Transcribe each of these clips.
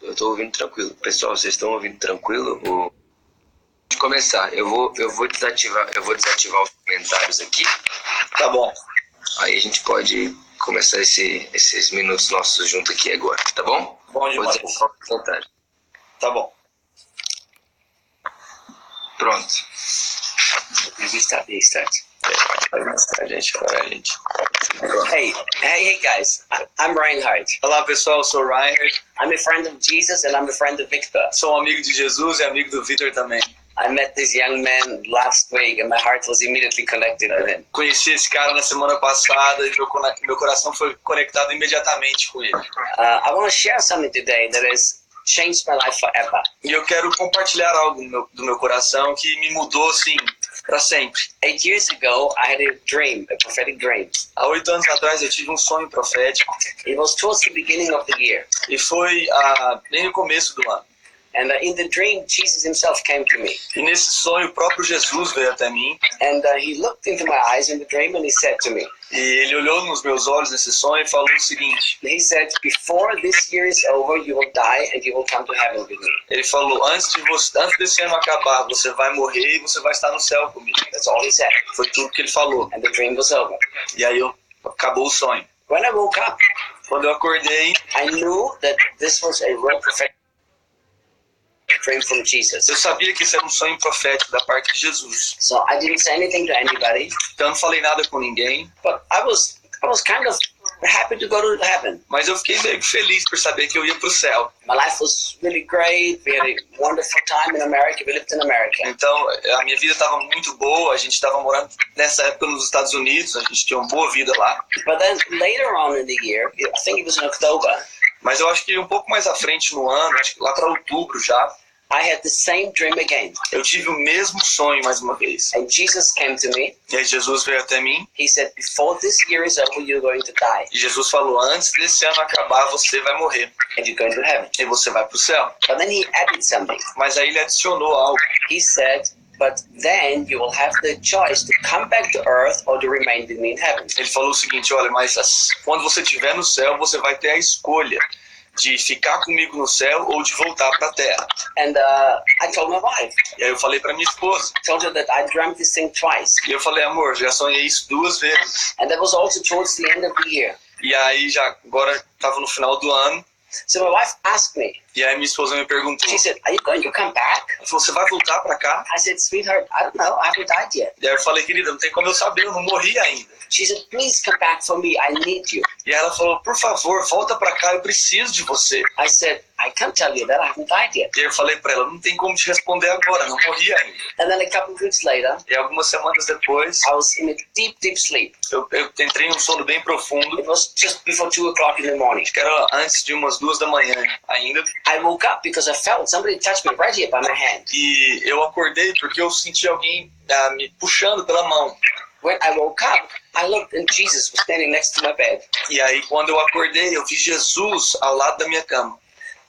Eu tô ouvindo tranquilo. Pessoal, vocês estão ouvindo tranquilo? De começar, eu vou desativar os comentários aqui. Tá bom. Aí a gente pode começar esses minutos nossos juntos aqui agora, tá bom? Bom demais. Tá bom. Pronto. Restart. Hey guys, I'm Reinhard. Olá pessoal, eu sou Reinhard. I'm a friend of Jesus and I'm a friend of Victor. Sou um amigo de Jesus e amigo do Victor também. I met this young man last week and my heart was immediately connected with him. Conheci esse cara na semana passada e meu coração foi conectado imediatamente com ele. I want to share something today that has changed my life forever. E eu quero compartilhar algo do meu coração que me mudou assim para sempre. 8 years ago, I had a dream, a prophetic dream. Há 8 anos atrás eu tive um sonho profético. It was towards the beginning of the year. E foi bem no começo do ano. And in the dream, Jesus himself came to me. E nesse sonho o próprio Jesus veio até mim. And he looked into my eyes in the dream and he said to me. E ele olhou nos meus olhos nesse sonho e falou o seguinte. He said, before this year is over, you will die and you will come to heaven with me. Ele falou, antes desse ano acabar, você vai morrer e você vai estar no céu comigo. That's all he said. Foi tudo que ele falou. And the dream was over. E aí acabou o sonho. When I woke up, quando eu acordei, I knew that this was a real prophetic dream from Jesus. Eu sabia que isso era um sonho profético da parte de Jesus. So I didn't say anything to anybody. Então eu não falei nada com ninguém. But I was kind of happy to go to heaven. Mas eu fiquei meio feliz por saber que eu ia para o céu. My life was really great. We had a wonderful time in America. We lived in America. Então a minha vida estava muito boa. A gente estava morando nessa época nos Estados Unidos. A gente tinha uma boa vida lá. But then later on in the year, I think it was in October. Mas eu acho que um pouco mais à frente no ano, acho que lá para outubro já. I had the same dream again. Eu tive o mesmo sonho mais uma vez. And Jesus came to me. E aí Jesus veio até mim. He said, before this year is over, you're going to die. E Jesus falou, antes desse ano acabar, você vai morrer. And you're going to heaven. E você vai para o céu. But then he added something. Mas aí ele adicionou algo. He said, but then you will have the choice to come back to earth or to remain with me in heaven. Ele falou o seguinte, olha, mas quando você estiver no céu, você vai ter a escolha de ficar comigo no céu ou de voltar para a terra. And I told my wife. E aí eu falei para minha esposa. Told her that I dreamt this thing twice. E eu falei, amor, já sonhei isso 2 vezes. And that was also towards the end of the year. E aí já agora estava no final do ano. So my wife asked me. E aí minha esposa me perguntou. She said, "Are you going to come back?" Ela falou, você vai voltar para cá? I said, "Sweetheart, I don't know. I haven't died yet." E aí eu falei, querida, não tem como eu saber, eu não morri ainda. She said, "Please come back for me. I need you." E ela falou, por favor, volta para cá, eu preciso de você. I said, "I can't tell you that. I haven't died yet." E aí eu falei para ela, não tem como te responder agora, não morri ainda. And then a couple of weeks later, E algumas semanas depois, I was in a deep sleep. eu entrei em um sono bem profundo. It was just before 2 o'clock in the morning. Acho que era antes de umas 2 da manhã ainda. I woke up because I felt somebody touched me right here by my hand. E eu acordei porque eu senti alguém me puxando pela mão. When I woke up, I looked and Jesus was standing next to my bed. E aí quando eu acordei, eu vi Jesus ao lado da minha cama.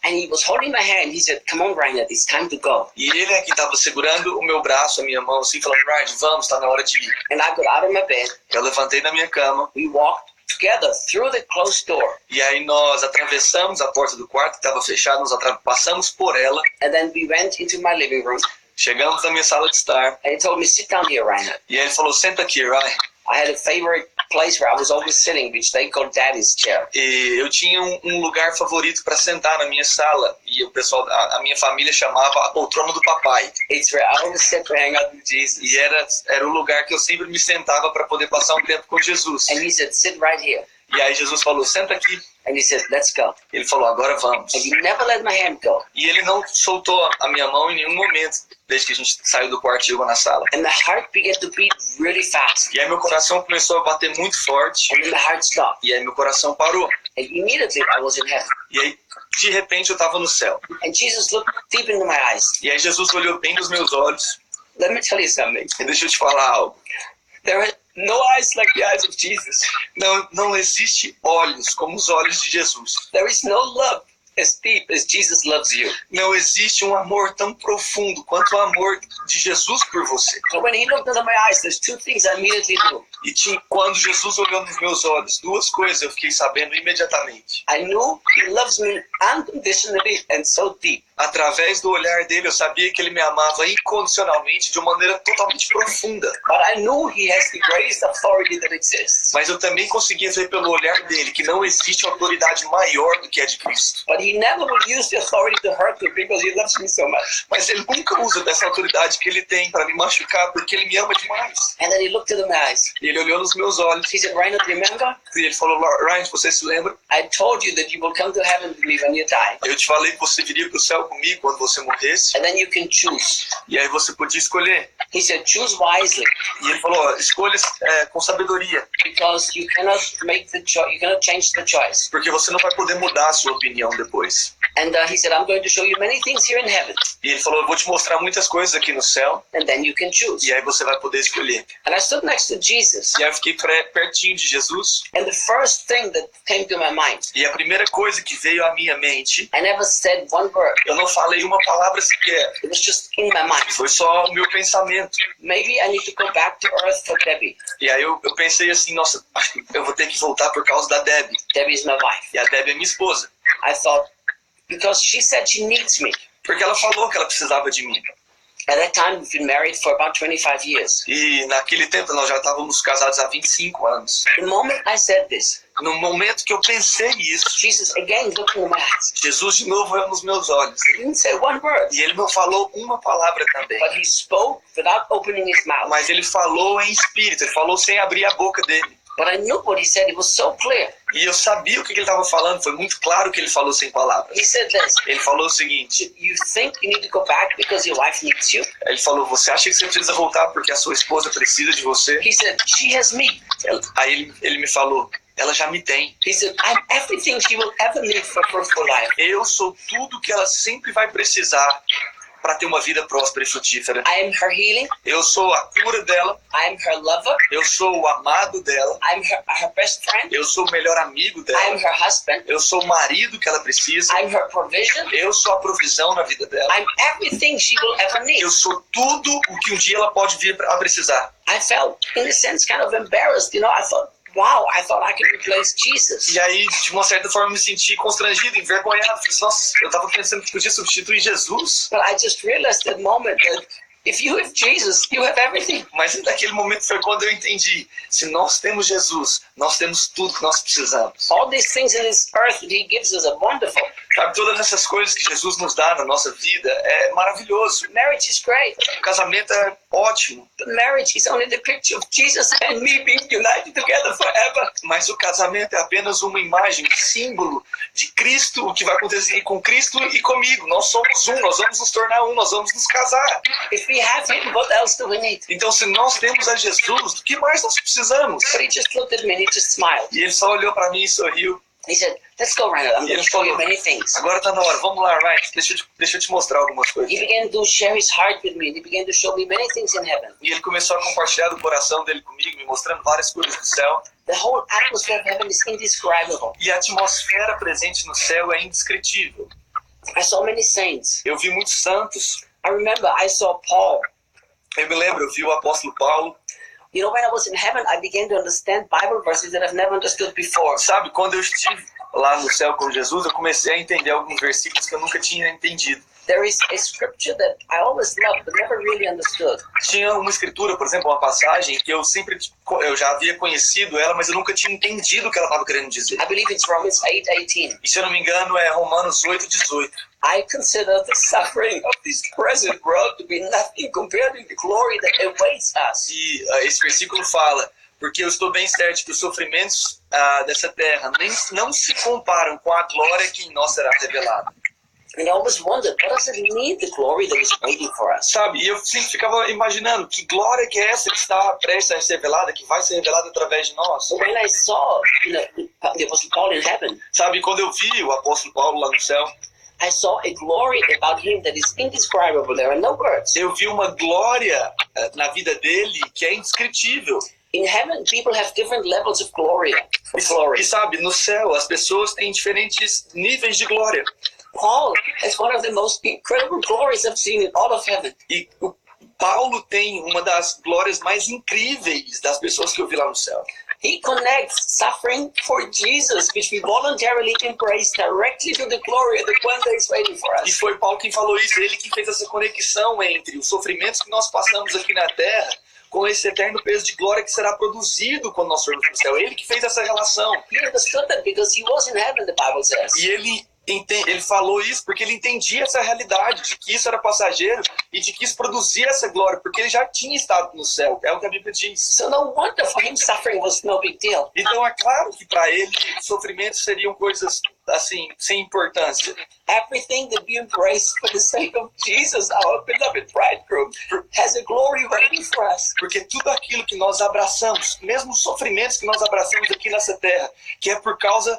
And he was holding my hand. He said, "Come on, Reinhard, it's time to go." E ele é quem estava segurando o meu braço, a minha mão, assim, falando, Reinhard, vamos, está na hora de ir. And I got out of my bed. Eu levantei da minha cama. We walked together through the closed door. E aí nós atravessamos a porta do quarto que estava fechada, nós passamos por ela. And then we went into my living room. Chegamos na minha sala de estar. And he told me, "Sit down here, Reinhard." E aí ele falou, senta aqui, Ryan. I had a favorite place where I was always sitting, which they call Daddy's chair. E eu tinha um lugar favorito para sentar na minha sala. E o pessoal, a minha família chamava a poltrona do papai. It's where I always sat to hang out with Jesus. E era o lugar que eu sempre me sentava para poder passar um tempo com Jesus. And he said, "Sit right here." E aí Jesus falou, senta aqui. And he said, "Let's go." Ele falou, agora vamos. And he never let my hand go. E ele não soltou a minha mão em nenhum momento, desde que a gente saiu do quarto e chegou na sala. And my heart began to beat really fast. E aí meu coração começou a bater muito forte. And then my heart stopped. E aí meu coração parou. And immediately I was in heaven. E aí, de repente, eu estava no céu. And Jesus looked deep into my eyes. E aí Jesus olhou bem nos meus olhos. Let me tell you something. E deixa eu te falar algo. There are no eyes like the eyes of Jesus. Não existe olhos como os olhos de Jesus. There is no love as deep as Jesus loves you. Não existe um amor tão profundo quanto o amor de Jesus por você. So when he looked into my eyes, there's 2 things I immediately knew. E quando Jesus olhou nos meus olhos, 2 coisas eu fiquei sabendo imediatamente. I knew he loves me unconditionally and so deep. Através do olhar dele, eu sabia que ele me amava incondicionalmente, de uma maneira totalmente profunda. But I knew he has the greatest authority that exists. Mas eu também conseguia ver pelo olhar dele que não existe autoridade maior do que a de Cristo. But he never will use the authority to hurt me because he loves me so much. Mas ele nunca usa dessa autoridade que ele tem para me machucar, porque ele me ama demais. And then he looked into my eyes. E ele olhou nos meus olhos. He said, Reinhard, remember? E ele falou, Ryan, você se lembra? I told you that you will come to heaven with me when you die. Eu te falei que você viria para o céu comigo quando você morresse. And then you can choose. E aí você podia escolher. He said, choose wisely. E ele falou, escolha com sabedoria. Because you cannot make the choice. You cannot change the choice. Porque você não vai poder mudar a sua opinião depois. And he said, I'm going to show you many things here in heaven. E ele falou, eu vou te mostrar muitas coisas aqui no céu. And then you can choose. E aí você vai poder escolher. And I stood next to Jesus. E aí eu fiquei pertinho de Jesus. And the first thing that came to my mind. E a primeira coisa que veio à minha mente, I never said one word. eu não falei uma palavra sequer. It was just in my mind. Foi só o meu pensamento. Maybe I need to go back to earth for Debbie. E aí eu pensei assim, nossa, acho que eu vou ter que voltar por causa da Debbie. Debbie is my wife. E a Debbie é minha esposa. I thought, because she said she needs me. Porque ela falou que ela precisava de mim. At that time, we've been married for about 25 years. E naquele tempo nós já estávamos casados há 25 anos. The moment I said this, No momento que eu pensei isso, Jesus again looked into my eyes. Jesus de novo olhou nos meus olhos. He didn't say one word, E ele não falou uma palavra também. but he spoke without opening his mouth. Mas ele falou em espírito, ele falou sem abrir a boca dele. But I knew what he said. It was so clear. E eu sabia o que ele estava falando, foi muito claro que ele falou sem palavras. He said this, Ele falou o seguinte, you think you need to go back because your wife needs you? ele falou, você acha que você precisa voltar porque a sua esposa precisa de você? He said, she has me. Aí ele me falou, ela já me tem. He said, I'm everything she will ever need for fruitful life. Eu sou tudo que ela sempre vai precisar para ter uma vida próspera e frutífera. I am her healing. Eu sou a cura dela, I am her lover. eu sou o amado dela, I am her best friend. eu sou o melhor amigo I am dela, her husband. eu sou o marido que ela precisa, I am her provision. eu sou a provisão na vida dela. I'm everything she will ever need. Eu sou tudo o que um dia ela pode vir a precisar. I felt, in a sense, kind of embarrassed. I thought, wow, I thought I could replace Jesus. E aí, de uma certa forma, eu me senti constrangido, envergonhado. Falei, nossa, eu estava pensando que podia substituir Jesus. But I just realized that moment that if you have Jesus, you have everything. Mas naquele momento foi quando eu entendi. Se nós temos Jesus, nós temos tudo que nós precisamos. All these things in this earth that he gives us are wonderful. Sabe, todas essas coisas que Jesus nos dá na nossa vida é maravilhoso. Marriage is great. O casamento é ótimo. But marriage is only the picture of Jesus and me being united together forever. Mas o casamento é apenas uma imagem, um símbolo de Cristo, o que vai acontecer com Cristo e comigo. Nós somos um, nós vamos nos tornar um, nós vamos nos casar. If we have him, what else do we need? Então, se nós temos a Jesus, do que mais nós precisamos? But he just looked at me and he just smiled. E ele só olhou para mim e sorriu. He said, let's go, Reinhard. I'm going to show you many things. Agora tá na hora, vamos lá, Ryan, deixa eu te mostrar algumas coisas. He began to share his heart with me and he began to show me many things in heaven. E ele começou a compartilhar do coração dele comigo, me mostrando várias coisas do céu. The whole atmosphere of heaven is indescribable. E a atmosfera presente no céu é indescritível. I saw many saints. Eu vi muitos santos. I remember I saw Paul. Eu me lembro, eu vi o apóstolo Paulo. When I was in heaven, I began to understand Bible verses that I've never understood before. Sabe, quando eu estive lá no céu com Jesus, eu comecei a entender alguns versículos que eu nunca tinha entendido. There is a scripture that I always loved but never really understood. Tinha uma escritura, por exemplo, uma passagem que eu já havia conhecido ela, mas eu nunca tinha entendido o que ela estava querendo dizer. I believe it's Romans 8:18. E se eu não me engano é Romanos 8:18. I consider the suffering of this present world to be nothing compared to the glory that awaits us. E esse versículo fala, porque eu estou bem certo que os sofrimentos dessa terra não se comparam com a glória que em nós será revelada. And I always wondered, what does it mean, the glory that is waiting for us? Sabe, e eu sempre ficava imaginando, que glória que é essa que está prestes a ser revelada, que vai ser revelada através de nós? So when I saw the Apostle Paul in heaven, Sabe, quando eu vi o apóstolo Paulo lá no céu, I saw a glory about him that is indescribable. There are no words. eu vi uma glória na vida dele que é indescritível. In heaven, people have different levels of glory. E sabe, no céu as pessoas têm diferentes níveis de glória. Paul has one of the most incredible glories I've seen in all of heaven. E o Paulo tem uma das glórias mais incríveis das pessoas que eu vi lá no céu. He connects suffering for Jesus, which we voluntarily embrace, directly to the glory that one day is waiting for E us. foi Paulo quem falou isso, ele que fez essa conexão entre os sofrimentos que nós passamos aqui na Terra com esse eterno peso de glória que será produzido quando nós formos para o céu. Ele que fez essa relação. He understood that because he was in heaven, the Bible says. E ele falou isso porque ele entendia essa realidade, de que isso era passageiro e de que isso produzia essa glória, porque ele já tinha estado no céu, é o que a Bíblia diz. So no wonder for him suffering was no big deal. Então é claro que para ele sofrimentos seriam coisas assim, sem importância. Everything that we embrace for the sake of Jesus, our beloved bridegroom, has a glory waiting for us. Porque tudo aquilo que nós abraçamos, mesmo os sofrimentos que nós abraçamos aqui nessa terra, que é por causa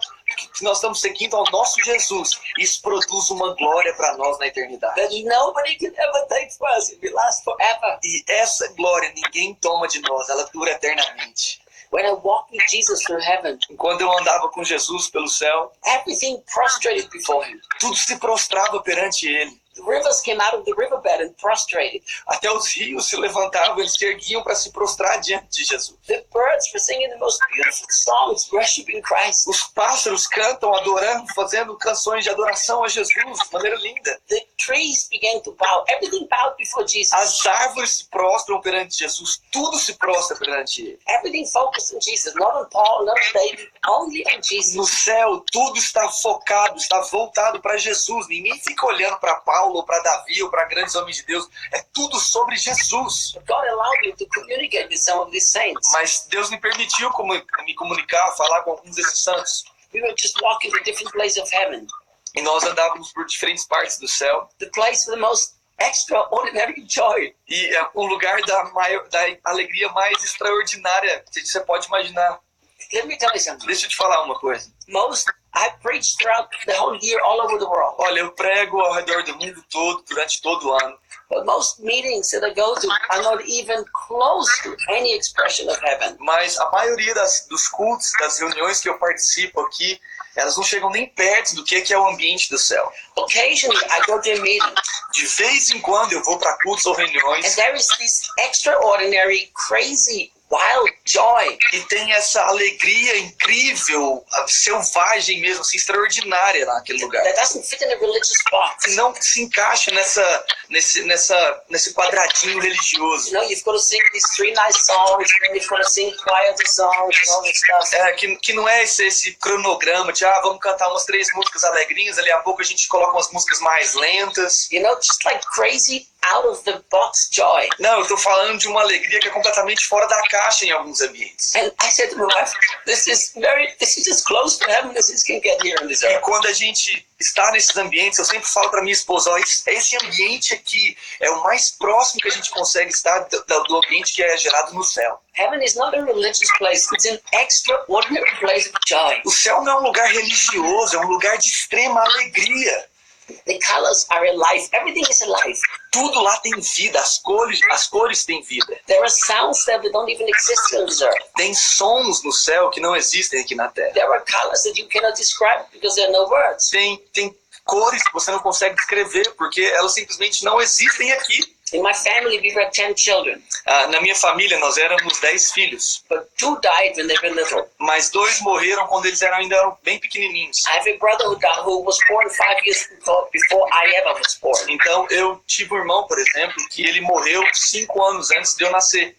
que nós estamos seguindo ao nosso Jesus, isso produz uma glória para nós na eternidade. That nobody can ever take from us. It will last forever. E essa glória ninguém toma de nós, ela dura eternamente. When I walked with Jesus through heaven, Quando eu andava com Jesus pelo céu, everything prostrated before him. tudo se prostrava perante ele. The rivers came out of the riverbed and prostrated. Até os rios se levantavam, eles se erguiam para se prostrar diante de Jesus. The birds were singing the most beautiful songs, worshiping Christ. Os pássaros cantam, adorando, fazendo canções de adoração a Jesus de maneira linda. The trees began to bow. Everything bowed before Jesus. As árvores se prostram perante Jesus, tudo se prostra perante ele. Everything focused on Jesus, not on Paul, not on David, only on Jesus. No céu, tudo está focado, está voltado para Jesus. Ninguém fica olhando para Paulo, ou para Davi, ou para grandes homens de Deus. É tudo sobre Jesus. But God allowed me to communicate with some of these saints. Mas Deus me permitiu me comunicar, falar com alguns desses santos. We were just walking to different places of heaven. E nós andávamos por diferentes partes do céu. The place with the most extraordinary joy. E é um lugar da alegria mais extraordinária que você pode imaginar. Let me tell you something. Deixa eu te falar uma coisa. I preached throughout the whole year all over the world. Olha, eu prego ao redor do mundo todo, durante todo o ano. But most meetings that I go to are not even close to any expression of heaven. Mas a maioria dos cultos, das reuniões que eu participo aqui, elas não chegam nem perto do que é o ambiente do céu. Occasionally, I go to a meeting. De vez em quando eu vou para cultos ou reuniões. And there is this extraordinary, crazy, wild joy. E tem essa alegria incrível, selvagem mesmo, assim, extraordinária naquele lugar. That doesn't fit in a religious box. Que não se encaixa nesse quadradinho religioso. You know, you've got to sing these 3 nice songs, and then you've got to sing quieter songs and all that stuff. É, que não é esse cronograma de, vamos cantar umas 3 músicas alegrinhas, ali a pouco a gente coloca umas músicas mais lentas. You know, just like crazy, out of the box joy. Não, eu tô falando de uma alegria que é completamente fora da caixa em alguns ambientes. And I said to my wife, this is as close to heaven as it can get here on this E earth. quando a gente está nesses ambientes, eu sempre falo para minha esposa, esse ambiente aqui é o mais próximo que a gente consegue estar do ambiente que é gerado no céu. Heaven is not a religious place, it's an extraordinary place of joy. O céu não é um lugar religioso, é um lugar de extrema alegria. The colors are alive, everything is alive. Tudo lá tem vida, as cores têm vida. There are sounds that don't even exist on this earth. Tem sons no céu que não existem aqui na Terra. There are colors that you cannot describe because there are no words. Tem cores que você não consegue descrever porque elas simplesmente não existem aqui. In my family, we were 10 children. Na minha família, nós éramos 10 filhos. But 2 died when they were little. Mas 2 morreram quando eles ainda eram bem pequenininhos. I have a brother who was born 5 years before I ever was born. Então, eu tive um irmão, por exemplo, que ele morreu 5 anos antes de eu nascer.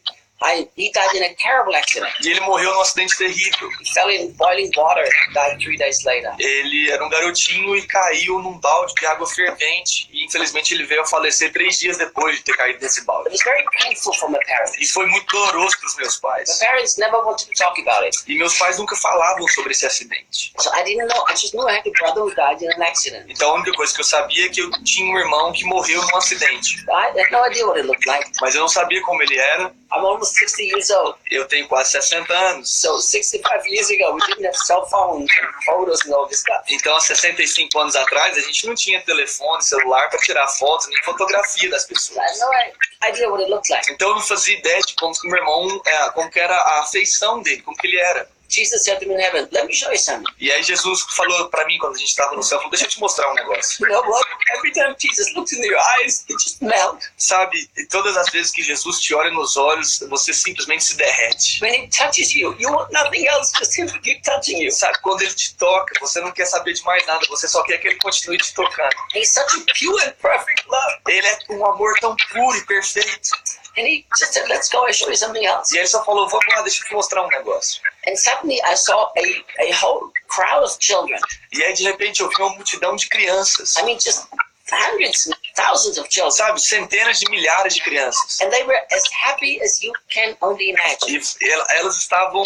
He died in a terrible accident. E ele morreu num acidente terrível. He fell in boiling water and died 3 days later. Ele era um garotinho e caiu num balde de água fervente. E infelizmente ele veio a falecer 3 dias depois de ter caído nesse balde. It was very painful for my parents. E foi muito doloroso para os meus pais. My parents never wanted to talk about it. E meus pais nunca falavam sobre esse acidente. So I didn't know. I just knew I had a brother who died in an accident. Então a única coisa que eu sabia é que eu tinha um irmão que morreu num acidente. I had no idea what it looked like. Mas eu não sabia como ele era. I'm almost 60 years old. Eu tenho quase 60 anos. So 65 years ago, we didn't have cell phones and photos and all this stuff. Então, há 65 anos atrás, a gente não tinha telefone, celular para tirar fotos, nem fotografia das pessoas. I had no idea what it looked like. Então, eu não fazia ideia de como que meu irmão, como que era a afeição dele, como que ele era. Jesus said to me in heaven, let me show you something. E aí Jesus falou pra mim quando a gente estava no céu, falou, deixa eu te mostrar um negócio. You know what? Every time Jesus looks in your eyes, it just melts. Sabe, e todas as vezes que Jesus te olha nos olhos, você simplesmente se derrete. When he touches you, you want nothing else, just him to keep touching you. Sabe, quando ele te toca, você não quer saber de mais nada, você só quer que ele continue te tocando. He's such a pure and perfect love. Ele é um amor tão puro e perfeito. And he just said, let's go, I'll show you something else. E ele só falou, vamos lá, deixa eu te mostrar um negócio. And suddenly I saw a whole crowd of children. E aí de repente eu vi uma multidão de crianças. I mean, just hundreds, thousands of children. Sabe, centenas de milhares de crianças. And they were as happy as you can only imagine. E elas estavam,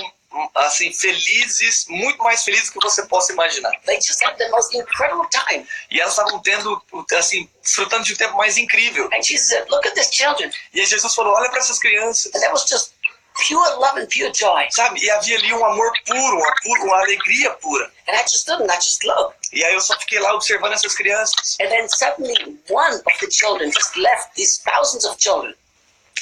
assim, felizes, muito mais felizes do que você possa imaginar. They just had the most incredible time. E elas estavam tendo, assim, desfrutando de um tempo mais incrível. And Jesus said, look at these children. E aí Jesus falou, olha para essas crianças. And that was just pure love and pure joy. Sabe, e havia ali um amor puro, uma alegria pura. And I just stood and I just looked. E aí eu só fiquei lá observando essas crianças. And then suddenly one of the children just left these thousands of children.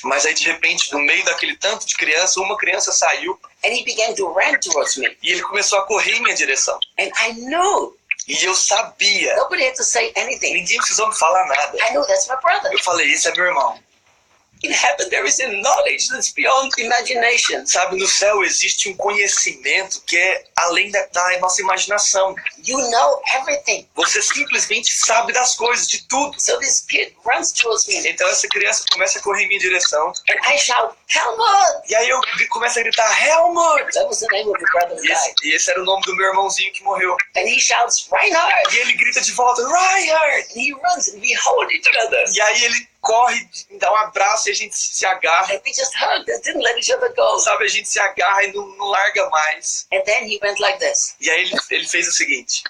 Mas aí de repente, no meio daquele tanto de criança, uma criança saiu. And he began to run towards me. E ele começou a correr em minha direção. And I knew. E eu sabia. Nobody had to say anything. Ninguém precisou me falar nada. I knew that's my brother. Eu falei, esse é meu irmão. In heaven there is a knowledge that's beyond imagination. Sabe, no céu existe um conhecimento que é além da nossa imaginação. You know everything. Você simplesmente sabe das coisas, de tudo. So this kid runs towards me. Então essa criança começa a correr em minha direção. And I shout, Helmut! E aí eu começo a gritar, Helmut! That was the name of the brother who died. E esse era o nome do meu irmãozinho que morreu. And he shouts, Reinhard! E ele grita de volta, Reinhard! And he runs and we hold each other. E aí ele corre, dá um abraço e a gente se agarra. And we just hugged and didn't let each other go. Sabe, a gente se agarra e não larga mais. And then he went like this. E aí ele fez o seguinte.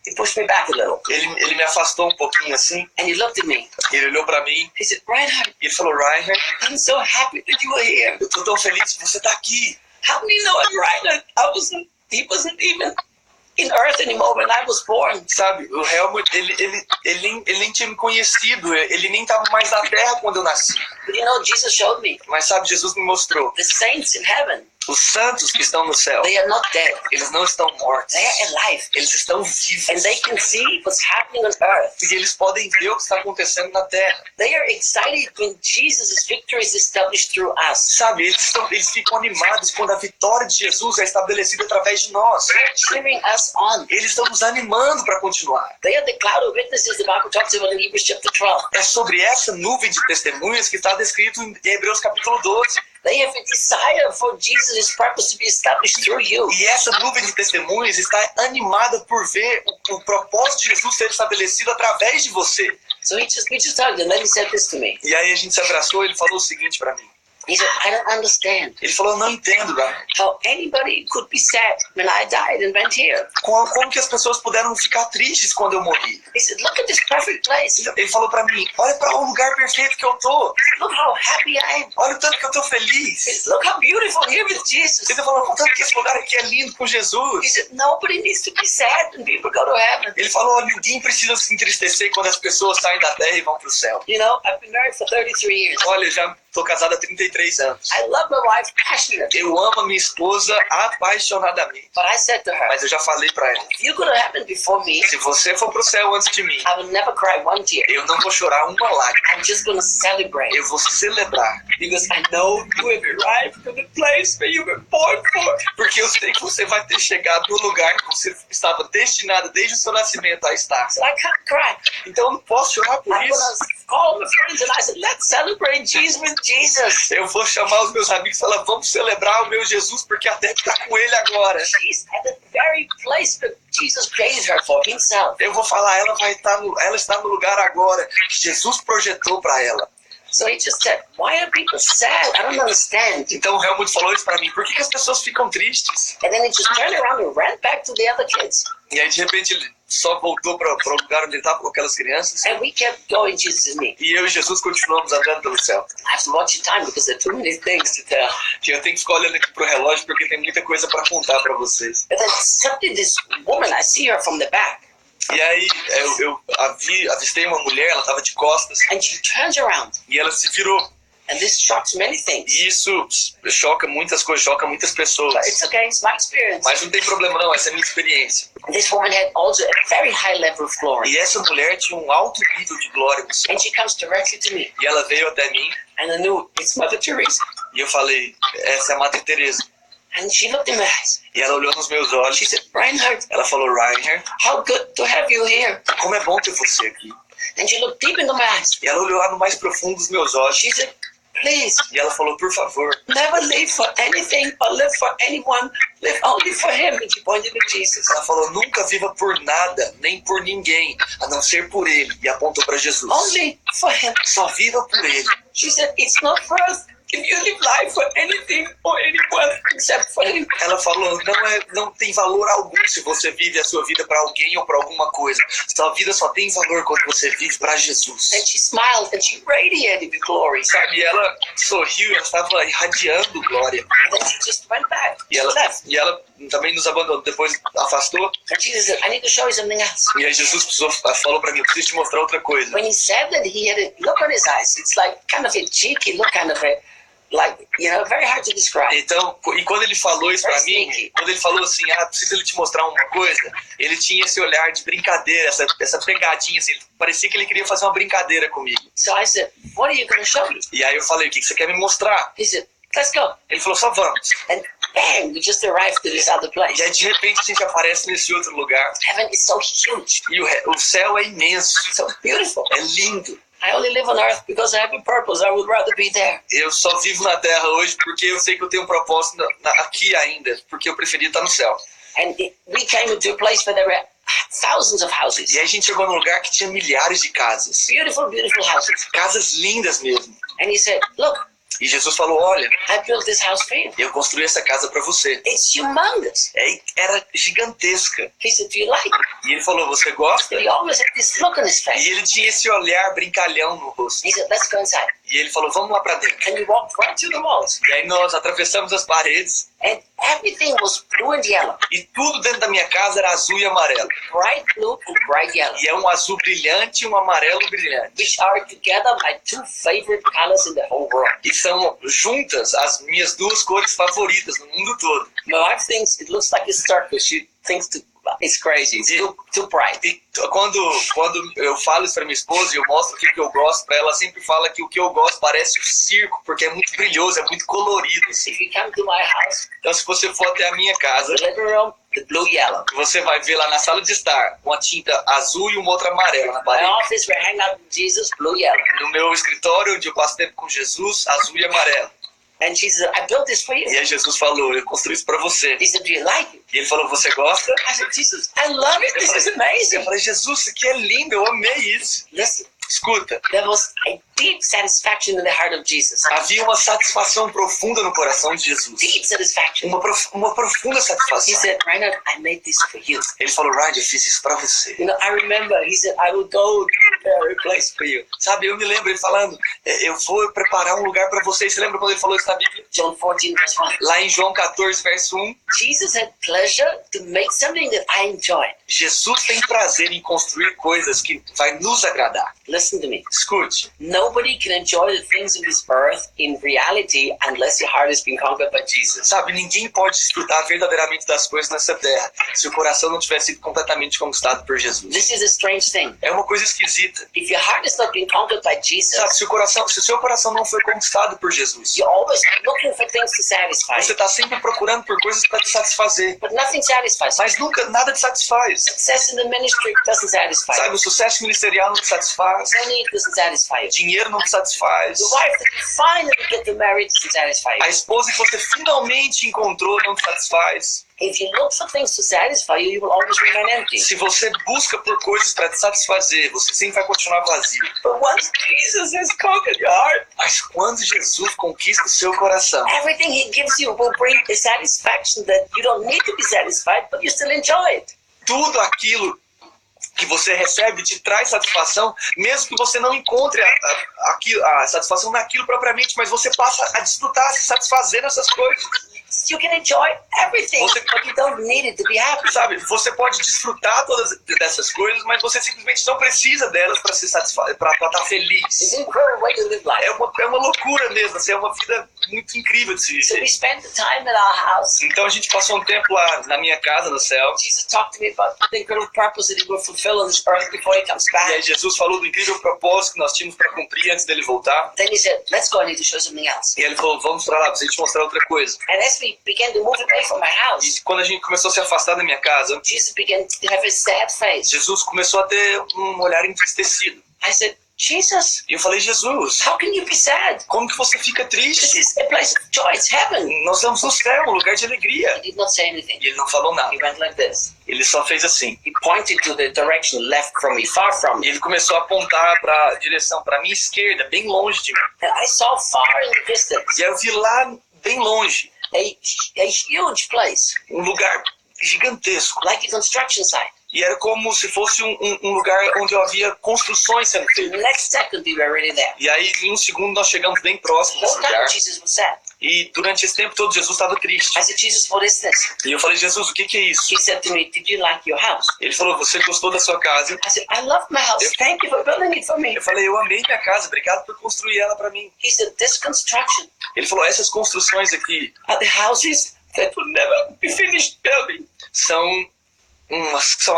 He pushed me back a little. Ele me afastou um pouquinho assim. And he looked at me. Ele olhou pra mim. He said, Reinhard, E ele falou, Reinhard, I'm so happy that you are here. eu tô tão feliz que você tá aqui. How many know I'm Reinhard? He wasn't even in earth anymore when I was born. Sabe, o Helmut, ele nem tinha me conhecido. Ele nem tava mais na terra quando eu nasci. But you know, Jesus showed me. Mas sabe, Jesus me mostrou. The saints in heaven, Os santos que estão no céu, they are not dead. eles não estão mortos. They are alive. Eles estão vivos. And they can see what's happening on earth. E eles podem ver o que está acontecendo na terra. They are excited when Jesus' victory is established through us. Sabe, eles ficam animados quando a vitória de Jesus é estabelecida através de nós. They're cheering us on. Eles estão nos animando para continuar. They are the cloud of witnesses the Bible talks about in Hebrews chapter 12. É sobre essa nuvem de testemunhas que está descrito em Hebreus capítulo 12. They have a desire for Jesus' purpose to be established through you. E essa nuvem de testemunhas está animada por ver o propósito de Jesus ser estabelecido através de você. So we just hugged and then he said this to me. E aí a gente se abraçou e ele falou o seguinte para mim. He said, I don't understand Ele falou, eu não entendo, Ryan. how anybody could be sad when I died and went here. Como que as pessoas puderam ficar tristes quando eu morri? He said, look at this perfect place. Ele falou para mim, olha para o lugar perfeito que eu tô. Look how happy I am. Olha o tanto que eu tô feliz. He said, look how beautiful here with Jesus. Ele falou, o tanto que esse lugar aqui é lindo com He Jesus. said, nobody needs to be sad when people go to heaven. Ele falou, ninguém precisa se entristecer quando as pessoas saem da terra e vão pro céu. You know, I've been married for 33 years. Olha, eu já tô casado há 33 anos. I love my wife passionately. Eu amo a minha esposa apaixonadamente. But I said to her, Mas eu já falei pra ela, if you go to heaven before me, se você for pro céu antes de mim, I will never cry one tear. eu não vou chorar uma lágrima. I'm just going to celebrate. Eu vou celebrar. Because I know you have arrived to the place where you were born for. Porque eu sei que você vai ter chegado no lugar que você estava destinado desde o seu nascimento a estar. So I can't cry. Então eu não posso chorar por I'm going isso. to call my friends and I said, let's celebrate Jesus with Jesus. Eu vou chamar os meus amigos e falar, vamos celebrar o meu Jesus, porque até está com ele agora. She's at the very place that Jesus created her for himself. Eu vou falar, ela está no lugar agora que Jesus projetou para ela. So he just said, why are people sad? I don't understand. Então o Helmut falou isso para mim, por que as pessoas ficam tristes? And then he just turned around and ran back to the other kids. E aí de repente ele só voltou para o lugar onde ele estava com aquelas crianças. And we kept going, Jesus and me. E eu e Jesus continuamos andando pelo céu. I have to watch the time because there are too many things to tell. E eu tenho que ficar olhando aqui pro relógio porque tem muita coisa para contar para vocês. And then suddenly this woman, I see her from the back. E aí eu avistei uma mulher, ela estava de costas, And she turns around e ela se virou. And this shocks many things. E isso choca muitas coisas, choca muitas pessoas. But it's okay, it's my experience. Mas não tem problema não, essa é a minha experiência. This woman had also a very high level of glory. E essa mulher tinha um alto nível de glória no céu. And she comes directly to me. E ela veio até mim And I knew it's Mother Teresa. e eu falei, essa é a Madre Teresa. And she looked in my eyes. E ela olhou nos meus olhos. She said, Reinhard, Ela falou, Reinhard, how good to have you here. como é bom ter você aqui. And she looked deep into my eyes. E ela olhou lá no mais profundo dos meus olhos. She said, please, E ela falou, por favor, never live for anything or live for anyone. Live only for him. And she pointed to Jesus. ela falou, nunca viva por nada, nem por ninguém, a não ser por ele. E apontou para Jesus. Only for him. Só viva por ele. She said, it's not for us. If you live life for anything or anyone except for him. Ela falou, não tem valor algum se você vive a sua vida para alguém ou para alguma coisa. Sua vida só tem valor quando você vive para Jesus. And she smiled and she radiated with glory. Sabe, ela sorriu, ela estava irradiando glória. And then she just went back. She left. E ela também nos abandonou, depois afastou. And Jesus said, I need to show you something else. E aí Jesus falou para mim, eu preciso te mostrar outra coisa. When he said that, he had a look on his eyes. It's like kind of a cheeky look, kind of a, like, you know, very hard to describe. Então, e quando ele falou isso pra mim, quando ele falou assim, preciso ele te mostrar uma coisa, ele tinha esse olhar de brincadeira, essa pegadinha, assim, parecia que ele queria fazer uma brincadeira comigo. So I said, what are you going to show me? E aí eu falei, o que você quer me mostrar? He said, let's go. Ele falou, só vamos. And bang, we just arrived to this other place. E aí de repente a gente aparece nesse outro lugar. Heaven is so huge. E o céu é imenso, So beautiful. é lindo. I only live on earth because I have a purpose. I would rather be there. Eu só vivo na terra hoje porque eu sei que eu tenho um propósito aqui ainda, porque eu preferia estar no céu. And we came into a place where there were thousands of houses. E aí a gente chegou num lugar que tinha milhares de casas. Beautiful, beautiful houses. Casas lindas mesmo. And he said, look, E Jesus falou, olha, I built this house for you. eu construí essa casa para você. It's humongous. Era gigantesca. He said, do you like it? E ele falou, você gosta? And he always had this look on his face. E ele tinha esse olhar brincalhão no rosto. He said, let's go inside. E ele falou, vamos lá para dentro. And we walked right through the walls. E aí nós atravessamos as paredes. And everything was blue and yellow. E tudo dentro da minha casa era azul e amarelo. Bright blue and bright yellow. E é um azul brilhante e um amarelo brilhante. Which are together my two favorite colors in the whole world. E são juntas as minhas duas cores favoritas no mundo todo. My wife thinks it looks like a circus. She thinks it's crazy. It's too bright. E quando eu falo isso pra minha esposa e eu mostro o que eu gosto pra ela, ela sempre fala que o que eu gosto parece um circo, porque é muito brilhoso, é muito colorido. Assim. If you come to my house, Então se você for até a minha casa, the living room, the blue yellow. você vai ver lá na sala de estar uma tinta azul e uma outra amarela na My parede. office, where I hang out with Jesus, blue yellow. No meu escritório, onde eu passo tempo com Jesus, azul e amarelo. And she said, I built this for you. E aí Jesus falou, eu construí isso pra você. He said, do you like it? E ele falou, você gosta? I said, Jesus, I love it. This is Eu amazing. falei, Jesus, isso aqui é lindo, eu amei isso. Listen, Escuta, there was a deep satisfaction in the heart of Jesus. havia uma satisfação profunda no coração de Jesus. Deep satisfaction. Uma profunda He satisfação. said, Reinhard, I made this for you. Ele falou, Ryan, eu fiz isso pra você. You know, I remember, he said, I will go to prepare a place for you. Sabe, eu me lembro ele falando, eu vou preparar um lugar pra você. Você lembra quando ele falou isso na Bíblia? John 14, verse 1. Lá em João 14, verso 1. Jesus had pleasure to make something that I enjoyed. Jesus tem prazer em construir coisas que vai nos agradar. Listen to me. Escute, Nobody can enjoy the things of this earth in reality unless your heart has been conquered by Jesus. sabe, ninguém pode desfrutar verdadeiramente das coisas nessa terra se o coração não tiver sido completamente conquistado por Jesus. This is a strange thing. É uma coisa esquisita. If your heart has not been conquered by Jesus, Sabe, se o seu coração não foi conquistado por Jesus, you're always looking for things to satisfy. você está sempre procurando por coisas para te satisfazer. But nothing satisfies. Mas nunca, nada te satisfaz. Success in the ministry doesn't satisfy. Sabe, o sucesso ministerial não te satisfaz. Money doesn't satisfy you. Dinheiro não te satisfaz. The wife that you finally get to marry doesn't satisfy A you. esposa que você finalmente encontrou não te satisfaz. If you look for things to satisfy you, you will always remain empty. Se você busca por coisas para te satisfazer, você sempre vai continuar vazio. But once Jesus has conquered your heart, Mas quando Jesus conquista o seu coração, everything he gives you will bring a satisfaction that you don't need to be satisfied, but you still enjoy it. tudo aquilo que você recebe te traz satisfação, mesmo que você não encontre a satisfação naquilo propriamente, mas você passa a desfrutar, a se satisfazer nessas coisas. You can enjoy everything, Você- but you don't need it to be happy. Sabe, você pode desfrutar todas dessas coisas, mas você simplesmente não precisa delas para se satisfazer, para estar It's feliz. an incredible way to live life. É uma loucura mesmo, assim, é uma vida muito incrível de se So we viver. spent the time at our house. Então a gente passou um tempo lá na minha casa, no céu, Jesus talked to me about the incredible purpose that he will fulfill on this earth before he comes e aí back. Jesus falou do incrível propósito que nós tínhamos para cumprir antes dele voltar. Then he said, let's go, I need to show something else. E aí ele falou, vamos para lá, pra gente mostrar outra coisa. And as we began to move away from my house, E quando a gente começou a se afastar da minha casa, Jesus began to have a sad face. Jesus começou a ter um olhar entristecido. I said, Jesus, E eu falei, Jesus, how can you be sad? como que você fica This triste? is a place of joy, it's heaven. Nós estamos no céu, um lugar de alegria. He did not say anything. E ele não falou nada. He went like this. Ele só fez assim. He pointed to the direction left from me, far from E me. ele começou a apontar para a direção, para a minha esquerda, bem longe de mim. And I saw far in the distance E aí eu vi lá, bem longe, a huge place, um lugar gigantesco. like a construction site. E era como se fosse um lugar onde havia construções sendo The feitas. next second we were already there. E aí, em um segundo, nós chegamos bem próximo The desse whole time lugar. Jesus was sad. E durante esse tempo todo, Jesus estava triste. I said, Jesus, what is this? E eu falei, Jesus, o que é isso? He said to me, did you like your house? Ele falou, você gostou da sua casa? I said, I love my house. Thank you for building it for me. Eu falei, eu amei minha casa, obrigado por construir ela para mim. He said, this construction Ele falou, essas construções aqui are the houses that will never be finished building. são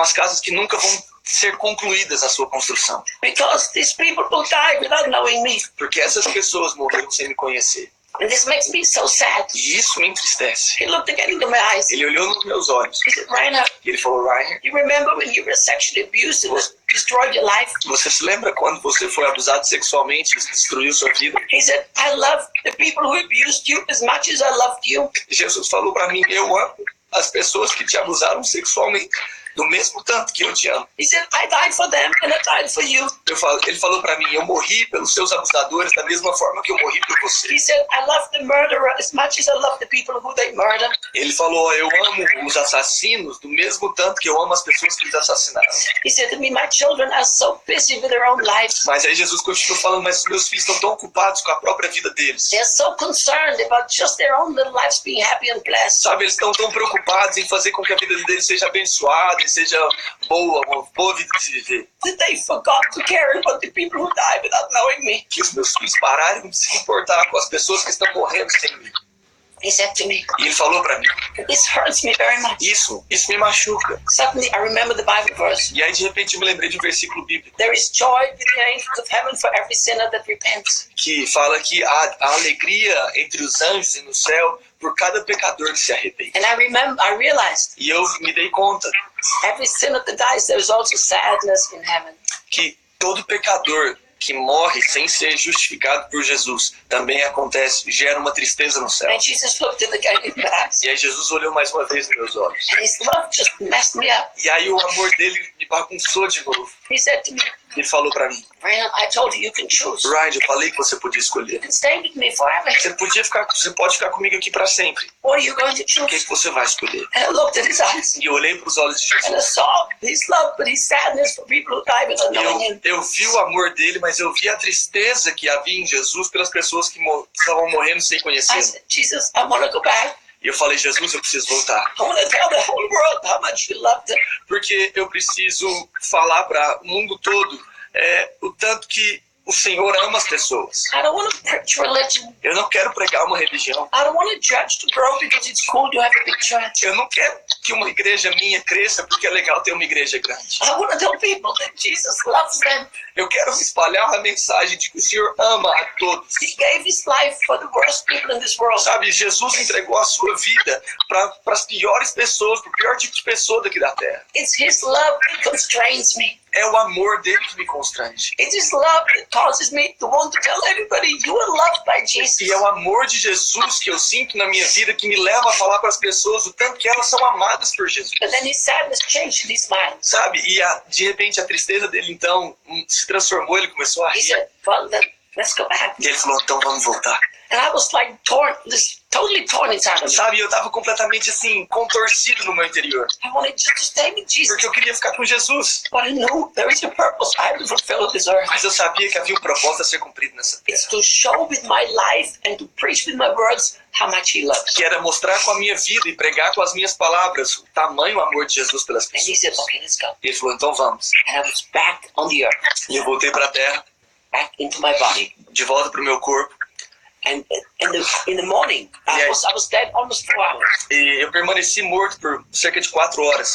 as casas que nunca vão ser concluídas a sua construção. Because these people will die without knowing me. Porque essas pessoas morreram sem me conhecer. And this makes me so sad. E isso me entristece. He looked again into my eyes. Ele olhou nos meus olhos He said, Reinhard, e ele falou, Reinhard, you remember when you were sexually abused and it destroyed your life? você se lembra quando você foi abusado sexualmente e isso destruiu sua vida? He said, I love the people who abused you as much as I loved you. Jesus falou para mim, eu amo as pessoas que te abusaram sexualmente do mesmo tanto que eu te amo. He said, I died for them and I died for you. Ele falou para mim, eu morri pelos seus abusadores da mesma forma que eu morri por você. He said, I love the murderer as much as I love the people who they murder. Ele falou, eu amo os assassinos do mesmo tanto que eu amo as pessoas que eles assassinaram. He said to me, my children are so busy with their own lives. Mas aí Jesus continuou falando, mas os meus filhos estão tão ocupados com a própria vida deles. They're so concerned about just their own little lives being happy and blessed. Sabe, eles estão tão preocupados em fazer com que a vida deles seja abençoada e seja boa, uma boa vida de se viver. That they forgot to care about the people who die without knowing me. Que os meus filhos pararam de se importar com as pessoas que estão morrendo sem mim. He said to me, E ele falou para mim, this hurts me very much. isso me machuca. Suddenly I remember the Bible verse. E aí de repente eu me lembrei de um versículo bíblico There is joy with the angels of heaven for every sinner that repents. que fala que há alegria entre os anjos e no céu por cada pecador que se arrepende. And I realized E eu me dei conta every sinner that dies, there is also sadness in heaven. que todo pecador que morre sem ser justificado por Jesus também acontece, gera uma tristeza no céu. And Jesus looked in the guy in the eyes. E aí Jesus olhou mais uma vez nos meus olhos. And his love just messed me up. E aí o amor dele me bagunçou de novo. He said to me, Ele falou para mim, Reinhard, I told you can choose. Reinhard, eu falei que você podia You escolher. can stay with me forever. Você pode ficar comigo aqui para sempre. What are you going to O que choose? você vai escolher? And I looked at his eyes. E eu olhei para os olhos de And I Jesus. saw his love, but his sadness for people who die without knowing him. Eu vi o amor dele, mas eu vi a tristeza que havia em Jesus pelas pessoas que estavam morrendo sem I conhecê-lo. said, Jesus, I want to go back. E eu falei, Jesus, eu preciso voltar. I want to tell the whole world how much you loved them. Porque eu preciso falar para o mundo todo o tanto que o Senhor ama as pessoas. I don't want to preach religion. Eu não quero pregar uma religião. I don't want a church to grow because it's cool to have a big church. Eu não quero que uma igreja minha cresça porque é legal ter uma igreja grande. I want to tell people that Jesus loves them. Eu quero espalhar a mensagem de que o Senhor ama a todos. He gave his life for the worst people in this world. Sabe, Jesus entregou a sua vida para as piores pessoas, para o pior tipo de pessoa daqui da terra. It's his love that constrains me. É o amor dele que me constrange. It's his love that causes me to want to tell everybody you are loved by Jesus. E é o amor de Jesus que eu sinto na minha vida que me leva a falar para as pessoas o tanto que elas são amadas por Jesus. But then his sadness changed his mind. Sabe? E de repente a tristeza dele então se transformou, ele começou a He rir. said, well, then let's go back. E ele falou, então vamos voltar. And I was like totally torn inside of me. Sabe, eu tava completamente assim, contorcido no meu interior. I wanted just to stay with Jesus. Porque eu queria ficar com Jesus. But I knew there is a purpose I have to fulfill this earth. Mas eu sabia que havia um propósito a ser cumprido nessa terra. It's to show with my life and to preach with my words how much he loves. Que era mostrar com a minha vida e pregar com as minhas palavras o tamanho amor de Jesus pelas And he said, pessoas. okay, let's go. E ele falou, então vamos. And I was back on the earth, E eu voltei para a terra, back into my body. de volta para o meu corpo. And in the morning, I was dead almost 4 hours. E eu permaneci morto por cerca de 4 horas.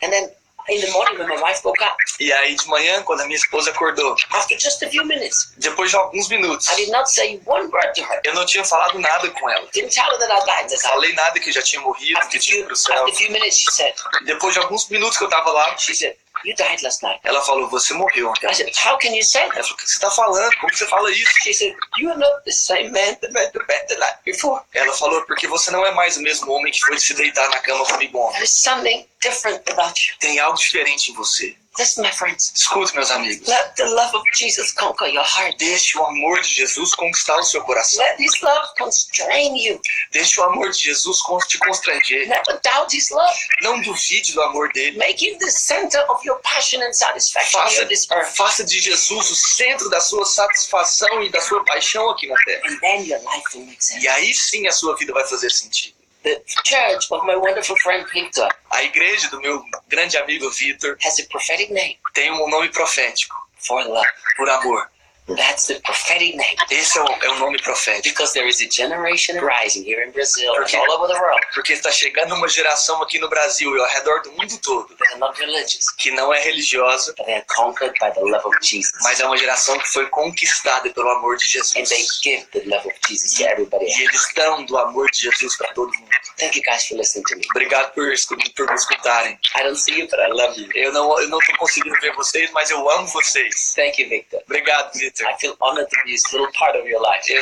And then in the morning when my wife woke up, E aí de manhã, quando a minha esposa acordou, after just a few minutes, depois de alguns minutos, I did not say one word to her. eu não tinha falado nada com ela. Didn't tell her that I died. Não falei nada que eu já tinha morrido, que tinha ido pro céu. After a few minutes, she said, Depois de alguns minutos que eu tava lá, she said, you died last night. ela falou, você morreu ontem. I said, how can you say Ela that? falou, o que você tá falando? Como você fala isso? She said, you are not the same man that went to bed the night before. Ela falou, porque você não é mais o mesmo homem que foi se deitar na cama comigo ontem. There is something different about you. Tem algo diferente em você. Listen, my friends. Escute, meus amigos. Let the love of Jesus conquer your heart. Deixe o amor de Jesus conquistar o seu coração. Let his love constrain you. Deixe o amor de Jesus te constranger. Never doubt his love. Não duvide do amor dele. Make him the center of your passion and satisfaction here on this earth. Faça de Jesus o centro da sua satisfação e da sua paixão aqui na terra. And then your life will make sense. E aí sim a sua vida vai fazer sentido. The church of my wonderful friend Hirtler A igreja do meu grande amigo Victor has a prophetic name tem um nome profético, for love. por amor. That's the prophetic name. Esse é o nome profético. Because there is a generation rising here in Brazil and all over the world Porque está chegando uma geração aqui no Brasil e ao redor do mundo todo that are not religious, que não é religiosa, but they are conquered by the love of Jesus. mas é uma geração que foi conquistada pelo amor de And they Jesus. give the love of Jesus to everybody E else. eles dão do amor de Jesus para todo mundo. Thank you guys for listening to me. Obrigado por me escutarem. I don't see you, but I love you. Eu não tô conseguindo ver vocês, mas eu amo vocês. Thank you, Victor. Obrigado, Victor. I feel honored to be a little part of your life. Eu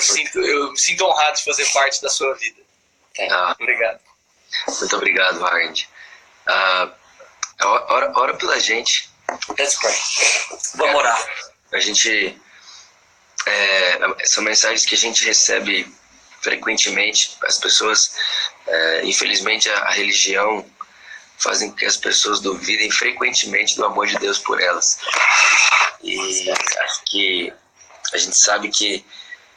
me sinto honrado de fazer parte da sua vida. Thank you. Obrigado. Muito obrigado, Reinhard. Ora pela gente. Let's pray. Vamos orar. A gente... são mensagens que a gente recebe frequentemente. As pessoas, infelizmente, a religião fazem com que as pessoas duvidem frequentemente do amor de Deus por elas. E acho que a gente sabe que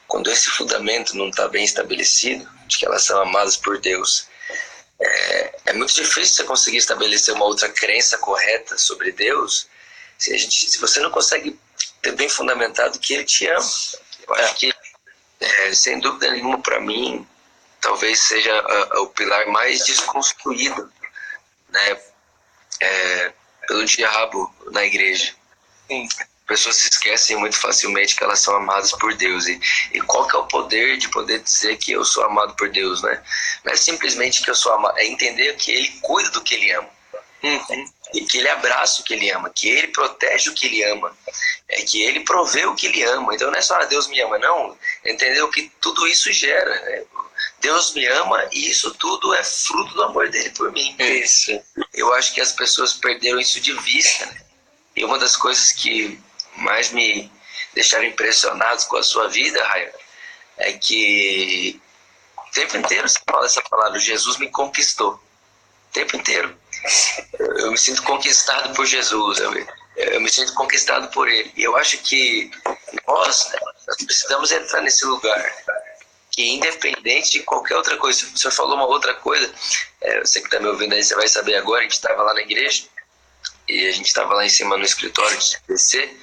quando esse fundamento não está bem estabelecido, de que elas são amadas por Deus, é muito difícil você conseguir estabelecer uma outra crença correta sobre Deus se você não consegue ter bem fundamentado que Ele te ama. Eu acho que, sem dúvida nenhuma, para mim, talvez seja o pilar mais desconstruído, né, pelo diabo na igreja. Sim. Pessoas se esquecem muito facilmente que elas são amadas por Deus. E qual que é o poder de poder dizer que eu sou amado por Deus, né? Não é simplesmente que eu sou amado, é entender que Ele cuida do que Ele ama. E que Ele abraça o que Ele ama, que Ele protege o que Ele ama, que Ele provê o que Ele ama. Então não é só Deus me ama, não. Entender o que tudo isso gera, né? Deus me ama e isso tudo é fruto do amor dele por mim. Isso. Eu acho que as pessoas perderam isso de vista, né? E uma das coisas que mais me deixaram impressionados com a sua vida, Raya, é que o tempo inteiro você fala essa palavra, Jesus me conquistou. O tempo inteiro. Eu me sinto conquistado por Jesus, eu me sinto conquistado por Ele. E eu acho que nós precisamos entrar nesse lugar, que independente de qualquer outra coisa, se o senhor falou uma outra coisa, você que está me ouvindo aí, você vai saber agora, a gente estava lá na igreja, e a gente estava lá em cima no escritório de PC,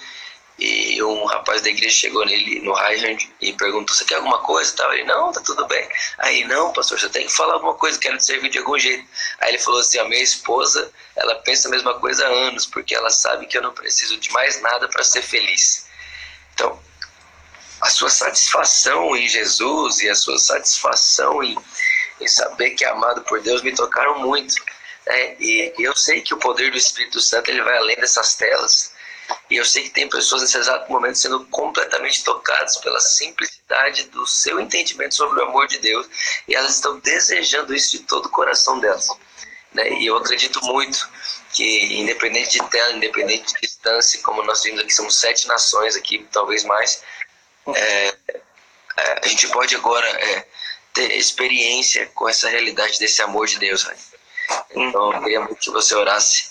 e um rapaz da igreja chegou nele, no Reinhard, e perguntou, você quer alguma coisa? Ele, não, tá tudo bem. Aí, não, pastor, você tem que falar alguma coisa, quero te servir de algum jeito. Aí ele falou assim, a minha esposa, ela pensa a mesma coisa há anos, porque ela sabe que eu não preciso de mais nada para ser feliz. Então, a sua satisfação em Jesus e a sua satisfação em saber que é amado por Deus me tocaram muito. E eu sei que o poder do Espírito Santo ele vai além dessas telas. E eu sei que tem pessoas nesse exato momento sendo completamente tocadas pela simplicidade do seu entendimento sobre o amor de Deus. E elas estão desejando isso de todo o coração delas. E eu acredito muito que, independente de tela, independente de distância, como nós vimos aqui, são 7 nações aqui, talvez mais, a gente pode agora ter experiência com essa realidade desse amor de Deus, Reinhard. Então, eu queria muito que você orasse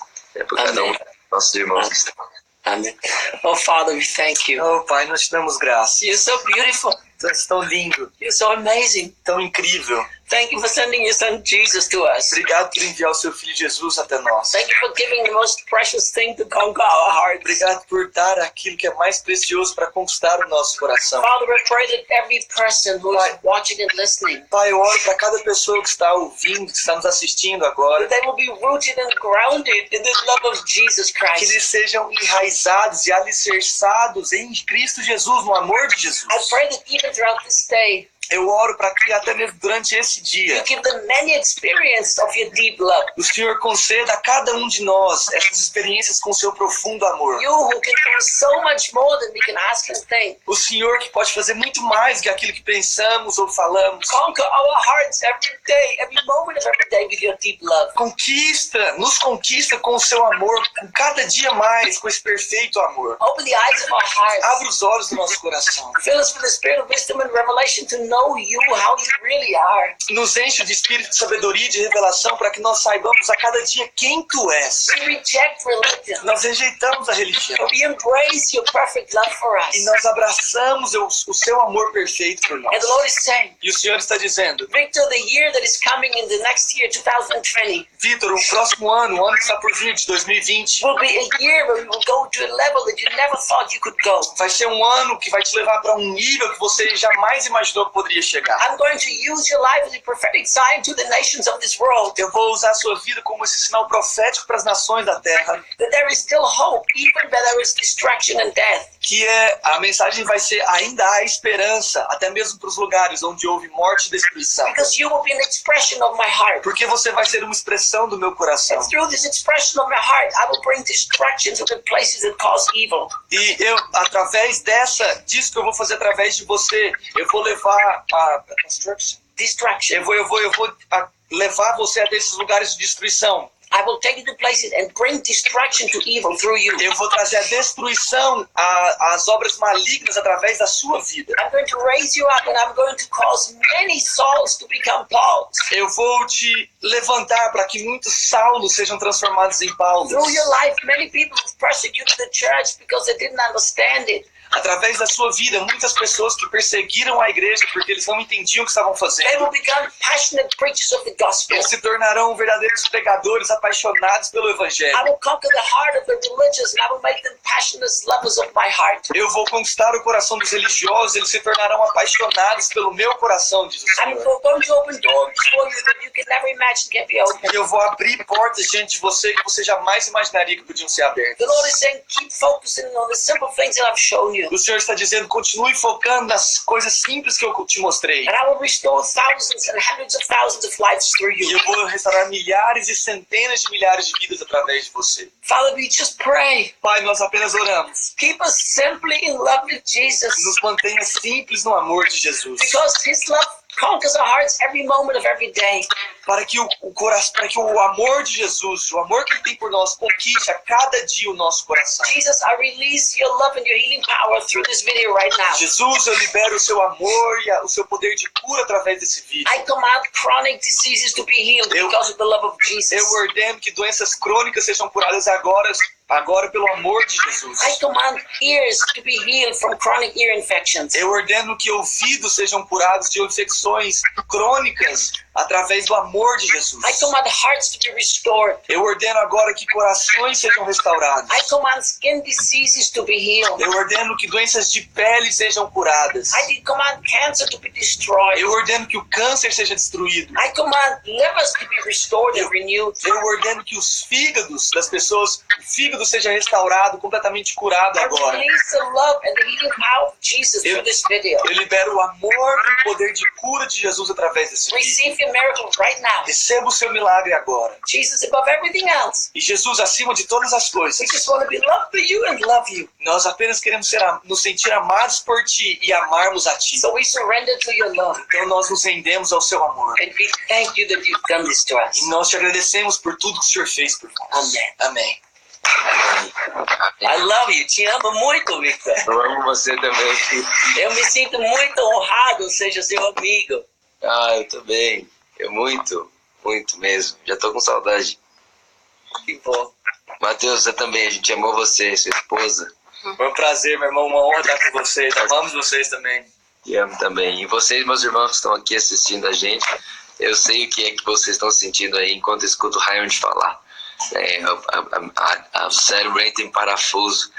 por cada um dos nossos irmãos que estão. Amen. Oh, Father, we thank you. Oh, Pai, nós te damos graça. You're so beautiful. Tu és tão lindo, You're so amazing. tão incrível. Thank you for sending your son Jesus to us. Obrigado por enviar o seu filho Jesus até nós. Thank you for giving the most precious thing to conquer our hearts. Obrigado por dar aquilo que é mais precioso para conquistar o nosso coração. Father, I pray that every person who is watching and listening, Pai, eu oro para cada pessoa que está ouvindo, que está nos assistindo agora, that they will be rooted and grounded in the love of Jesus que Christ. eles sejam enraizados e alicerçados em Cristo Jesus, no amor de Jesus. I pray that even throughout this day, Eu oro para que até mesmo durante esse you dia, give them many experiences of your deep love. o Senhor conceda a cada um de nós essas experiências com seu profundo amor. You who can do so much more than we can ask and think. O Senhor que pode fazer muito mais que aquilo que pensamos ou falamos. Conquer our hearts every day, every moment of every day with your deep love. Nos conquista com o seu amor, com cada dia mais, com esse perfeito amor. Open the eyes of our hearts. Abra os olhos do nosso coração. Fill us with the spirit of wisdom and revelation to know you, how you really are. Nos enche de espírito de sabedoria e de revelação para que nós saibamos a cada dia quem Tu és. We reject religion. Nós rejeitamos a religião We embrace your perfect love for us. e nós abraçamos o seu amor perfeito por And the nós. Lord is saying, E o Senhor está dizendo, Victor, the year that is coming in the next year, 2020, Vitor, o próximo ano, o ano que está por vir, de 2020, will be a year where we will go to a level that you never thought you could go. vai ser um ano que vai te levar para um nível que você jamais imaginou que poderia chegar. I'm going to use your life as a prophetic sign to the nations of this world. Eu vou usar a sua vida como esse sinal profético para as nações da terra, That there is still hope, even where there is destruction and death. que a mensagem vai ser ainda há esperança, até mesmo para os lugares onde houve morte e destruição. Because you will be an expression of my heart. Porque você vai ser uma expressão do meu coração. And through this expression of my heart, I will bring destruction to the places that cause evil. E eu, através disso que eu vou fazer através de você, eu vou levar Destruction. eu vou levar você a desses lugares de destruição. I will take you to places and bring destruction to evil through you. Eu vou trazer a destruição às obras malignas através da sua vida. I'm going to raise you up and I'm going to cause many Sauls to become Pauls. Eu vou te levantar para que muitos Saulos sejam transformados em Paulos. Through your life, many people have persecuted the church because they didn't understand it. Através da sua vida, muitas pessoas que perseguiram a igreja porque eles não entendiam o que estavam They fazendo. will become passionate preachers of the gospel. Eles se tornarão verdadeiros pregadores apaixonados pelo Evangelho. I will conquer the heart of the religious and I will make them passionate lovers of my heart. Eu vou conquistar o coração dos religiosos, eles se tornarão apaixonados pelo meu coração, diz o I'm Senhor. going to open doors for you that you can never imagine can be opened. E eu vou abrir portas diante de você que você jamais imaginaria que podiam ser abertas. The Lord is saying, keep focusing on the simple things that I've shown you. O Senhor está dizendo, continue focando nas coisas simples que eu te mostrei. And I will restore thousands and hundreds of thousands of lives through E you. eu vou restaurar milhares e centenas de milhares de vidas através de você. Father, we just pray. Pai, nós apenas oramos. Keep us simply in love with Jesus. Nos mantenha simples no amor de Jesus. Because His love conquers our hearts every moment of every day. Para que o amor de Jesus, o amor que Ele tem por nós, conquiste a cada dia o nosso coração. Jesus, I release your love and your healing power through this video right now. Jesus, eu libero o seu amor e o seu poder de cura através desse vídeo. I command chronic diseases to be healed because of the love of Jesus. Eu ordeno que doenças crônicas sejam curadas agora pelo amor de Jesus. I command ears to be healed from chronic ear infections. Eu ordeno que ouvidos sejam curados de infecções crônicas através do amor de Jesus. I command hearts to be restored. Eu ordeno agora que corações sejam restaurados. I command skin diseases to be healed. Eu ordeno que doenças de pele sejam curadas. I command cancer to be destroyed. Eu ordeno que o câncer seja destruído. I command livers to be restored and renewed. Eu ordeno que os fígados das pessoas, o fígado seja restaurado, completamente curado I agora. release the love and the healing power of Jesus through this video. Eu libero o amor e o poder de cura de Jesus através desse vídeo. Receive your miracle right now. Receba o seu milagre agora. Jesus above everything else. E Jesus acima de todas as coisas. We just want to be loved by you and love you. Nós apenas queremos nos sentir amados por Ti e amarmos a Ti. So we surrender to your love. Então nós nos rendemos ao Seu amor. And we thank you that you've done this to us. E nós te agradecemos por tudo que o Senhor fez por nós. Amém. Amém. I love you. Te amo muito, Victor. Eu amo você também. Eu me sinto muito honrado seja seu amigo. Ah, eu também. Eu muito mesmo. Já tô com saudade. Que bom. Matheus, você também. A gente amou você, sua esposa. Foi um prazer, meu irmão, uma honra estar com vocês. Amamos vocês também. E amo também. E vocês, meus irmãos que estão aqui assistindo a gente, eu sei o que é que vocês estão sentindo aí enquanto escuto o Reinhard falar. O cérebro entra em parafuso.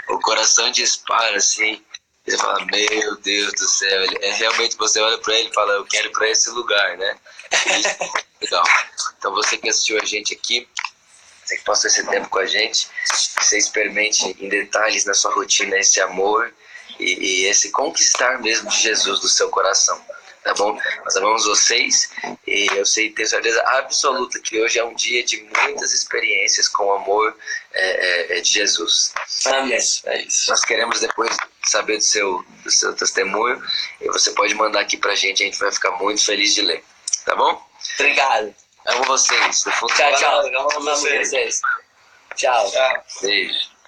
O coração dispara assim. Você fala, meu Deus do céu. Realmente você olha para ele e fala, eu quero ir para esse lugar, né? Legal. Então você que assistiu a gente aqui, você que passou esse tempo com a gente, você experimente em detalhes na sua rotina esse amor e esse conquistar mesmo de Jesus do seu coração, tá bom? Nós amamos vocês e eu sei, tenho certeza absoluta que hoje é um dia de muitas experiências com o amor de Jesus. Amém. É isso. Nós queremos depois saber do seu testemunho e você pode mandar aqui pra gente, a gente vai ficar muito feliz de ler, tá bom? Obrigado. Amo vocês. Do fundo do Tchau, coração. tchau. Amamos Amamos vocês. vocês. Tchau. Tchau. Beijo.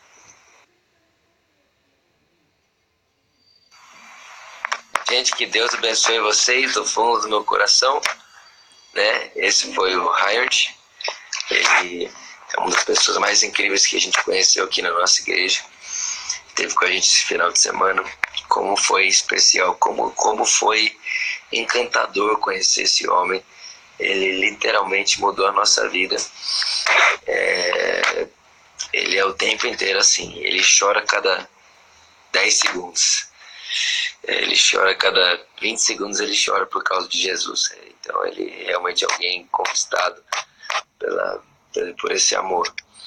Gente, que Deus abençoe vocês do fundo do meu coração, né? Esse foi o Reinhard. Ele é uma das pessoas mais incríveis que a gente conheceu aqui na nossa igreja. Esteve com a gente esse final de semana. Como foi especial, como foi encantador conhecer esse homem. Ele literalmente mudou a nossa vida. Ele é o tempo inteiro assim. Ele chora a cada 10 segundos. Ele chora a cada 20 segundos, ele chora por causa de Jesus. Então ele realmente é alguém conquistado por esse amor.